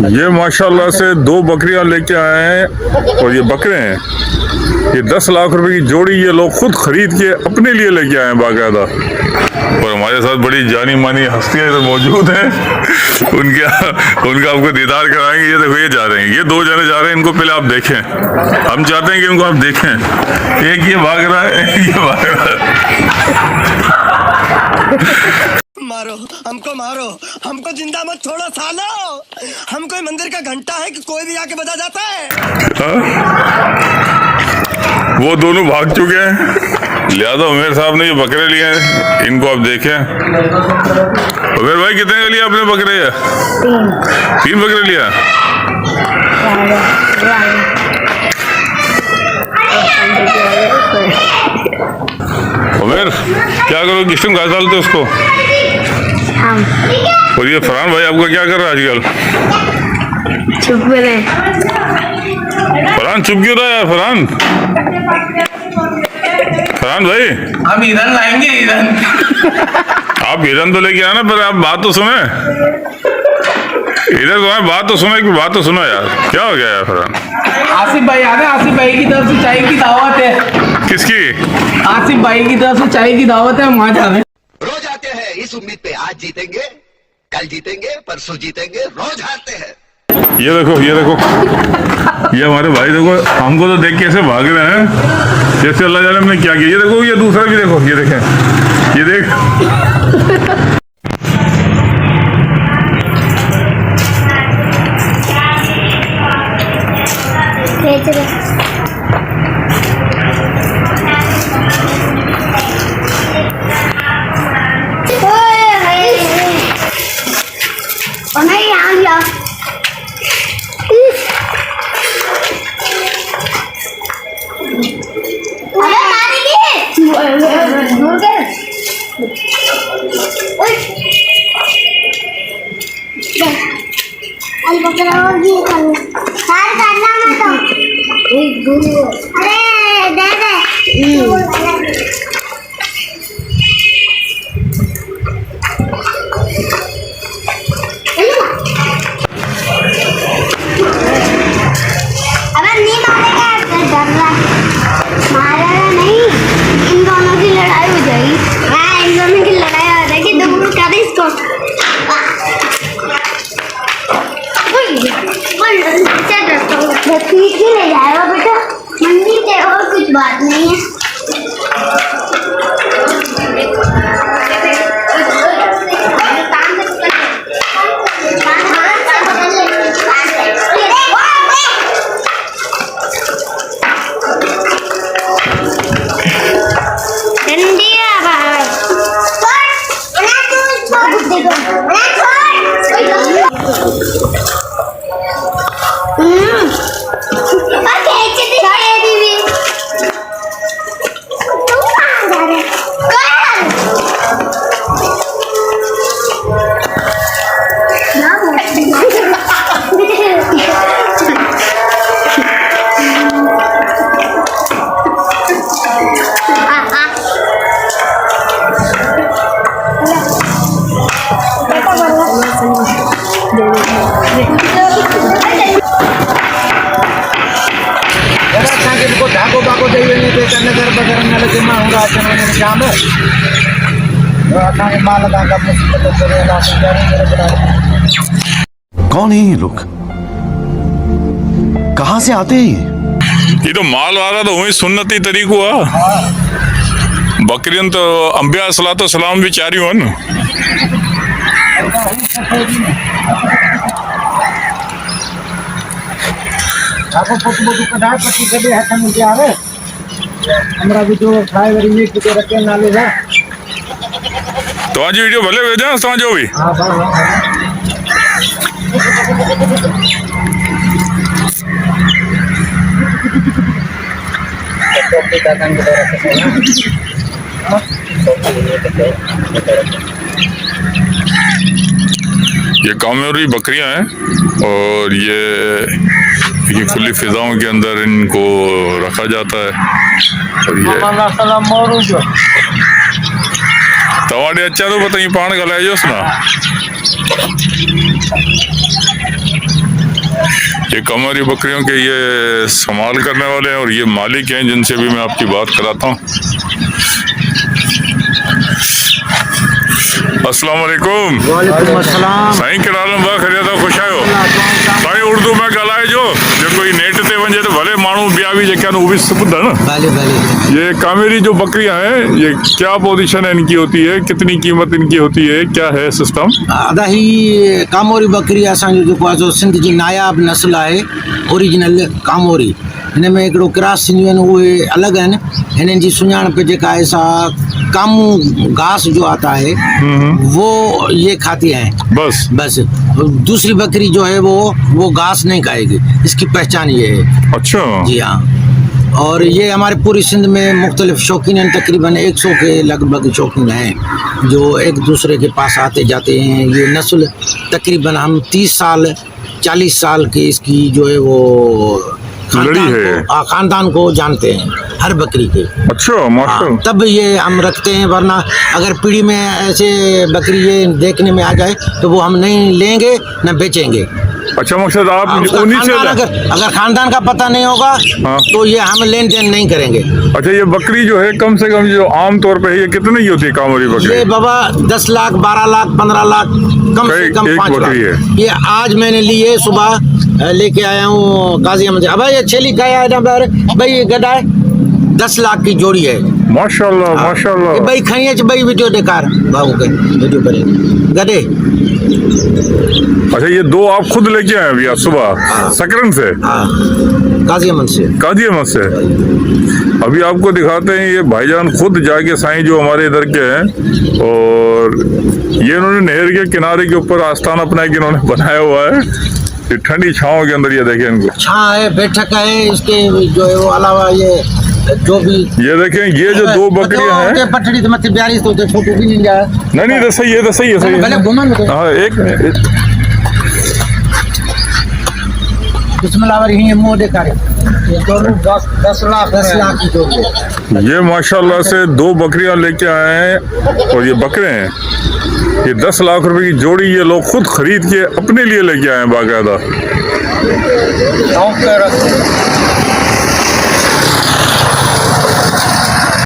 ये माशाल्लाह से 2 बकरियां लेके आए हैं और ये बकरे हैं। ये 10 लाख रुपए की जोड़ी ये लोग खुद खरीद के अपने लिए लेके आए हैं बाकायदा। और हमारे साथ बड़ी जानी मानी हस्तियां इधर मौजूद हैं। उनका आपको दीदार कराएंगे। ये देखो ये जा रहे हैं, ये 2 जने जा रहे हैं। इनको पहले आप देखें, हम चाहते हैं कि इनको आप देखें। एक ये भाग रहा है, एक ये भाग रहा है। मारो हमको जिंदा मत छोड़ो सालो। हम कोई मंदिर का घंटा है कि कोई भी आके बजा जाता है। वो दोनों भाग चुके हैं, लिहाजा उमेर साहब ने ये बकरे लिए हैं। इनको आप देखें। उमेर भाई कितने का लिया आपने बकरे? 3 बकरे लिया। उमेर क्या करो, किस्म घास डालते उसको। और ये फरहान भाई आपका क्या कर रहा है आजकल? चुप रहे। फरहान चुप क्यों रहा है? फरहान भाई हम हिरन लाएंगे, हिरन। आप हिरन तो लेके आना, पर आप बात तो सुने। इधर तो बात तो सुनो, एक बात तो सुनो यार। क्या हो गया यार फरहान? आसिफ भाई आ गए। आसिफ भाई की तरफ से चाय की दावत है। किसकी? आसिफ भाई की तरफ से चाय की दावत है, वहाँ जा रहे हैं। रोज आते हैं इस उम्मीद पे, आज जीतेंगे, कल जीतेंगे, परसों जीतेंगे, रोज हारते हैं। ये देखो ये हमारे भाई देखो, हमको तो देख के ऐसे भाग रहे हैं जैसे अल्लाह जाने हमने क्या किया। ये देखो, ये दूसरा भी देखो, ये देखें, ये देख। अरे दे अबे नहीं मारेगा, डर रहा। मारेगा नहीं, इन दोनों की लड़ाई हो जाएगी। हाँ, इन दोनों की लड़ाई हो जाएगी। दूर कर इसको। ठीक ही ले जाएगा बेटा, मंदिर के और कुछ बात नहीं है। कौन है ये लोग? कहाँ से आते हैं ये तो माल आ रहा तो वही सुन्नती तरीको हुआ। बकरियन तो अंबिया सलातो सलाम भी चारी हो न। आपको फोटो फोटो कढ़ा पट्टी कर दिया है मुझे आ रहे हमरा वीडियो फ्राई वाली मीट के रखे नाले जा तो आज वीडियो भले भेजा तो जो भी। हां हां ये कामेरी बकरियां हैं और ये खुली फिजाओं के अंदर इनको रखा जाता है। और ये तवाड़े अच्छा तो बताइए पान गलाए जो ना ये कमरी बकरियों के ये संभाल करने वाले हैं और ये मालिक हैं जिनसे भी मैं आपकी बात कराता हूँ। अस्सलाम वालेकुम। वालेकुम अस्सलाम। साईं किरालम बा खरिया था खुश आयो। साईं उर्दू में ॻाल्हाए जो कोई नेट ते वञे तो भले माण्हू ॿिया बि जेके आहिनि उहो बि ॿुधनि न। भले भले। ये कामेरी जो बकरियां हैं ये क्या पोजीशन है इनकी होती है, कितनी कीमत इनकी होती है, क्या है सिस्टम? अदा ही कामोरी बकरी असांजो जेको आहे सो सिंध जी नायाब नस्ल आहे, ओरिजिनल कामोरी। हिन में हिकिड़ो क्रॉस थींदियूं आहिनि उहे अलॻि आहिनि। हिननि जी सुञाणप जेका आहे सा कामू घास जो आता है वो ये खाती है बस बस। दूसरी बकरी जो है वो घास नहीं खाएगी, इसकी पहचान ये है। अच्छा जी हाँ। और ये हमारे पूरी सिंध में मुख्तलिफ शौकीन हैं, तकरीबन 100 के लगभग शौकीन हैं जो एक दूसरे के पास आते जाते हैं। ये नस्ल तकरीबन हम 30 साल 40 साल की इसकी जो है वो लड़ी है। खानदान को जानते हैं हर बकरी के। अच्छा माशाल्लाह। तब ये हम रखते हैं, वरना अगर पीढ़ी में ऐसे बकरी ये देखने में आ जाए तो वो हम नहीं लेंगे न बेचेंगे। अच्छा मकसद आप उसका उन्हीं से खानदान अगर खानदान का पता नहीं होगा हाँ। तो ये हम लेन देन नहीं करेंगे। अच्छा ये बकरी जो है कम से कम जो आम तौर पे ये कितने की होती है कामोरी बकरी? ये बाबा 10 लाख 12 लाख 15 लाख कम से कम एक 5 बकरी लाख। है। ये आज मैंने ली है, सुबह लेके आया हूँ गाजी अहमद। अब ये छेली का है ना भाई, ये गदा है 10 लाख की जोड़ी है। माशाल्लाह माशाल्लाह। ये भाई खाइए भाई वीडियो देखार बाबू के वीडियो करे गधे। अच्छा ये दो आप खुद लेके आए अभी आज सुबह सकरन से? हाँ गाजी अहमद से। काजी अहमद से। अभी आपको दिखाते हैं ये भाईजान खुद जाके साईं जो हमारे इधर के हैं, और ये इन्होंने नहर के किनारे के ऊपर आस्थान अपना एक इन्होंने बनाया हुआ है। ये ठंडी छांव के अंदर ये देखें इनको। छां है, बैठक है, इसके जो है वो अलावा ये जो भी ये देखें ये जो दो बकरियां हैं। पटड़ी तो मत प्यारी तो फोटो भी नहीं जाए। नहीं तो सही है, तो सही है सही भले है। घुमा लो। हाँ एक बिस्मिल्लाह ही मुंह देखा रहे। 10 लाख की जोड़ी है। ये माशाल्लाह से दो बकरियां लेके आए हैं और ये बकरे हैं। ये 10 लाख रुपए की जोड़ी ये लोग खुद खरीद के अपने लिए लेके आए हैं बाकायदा।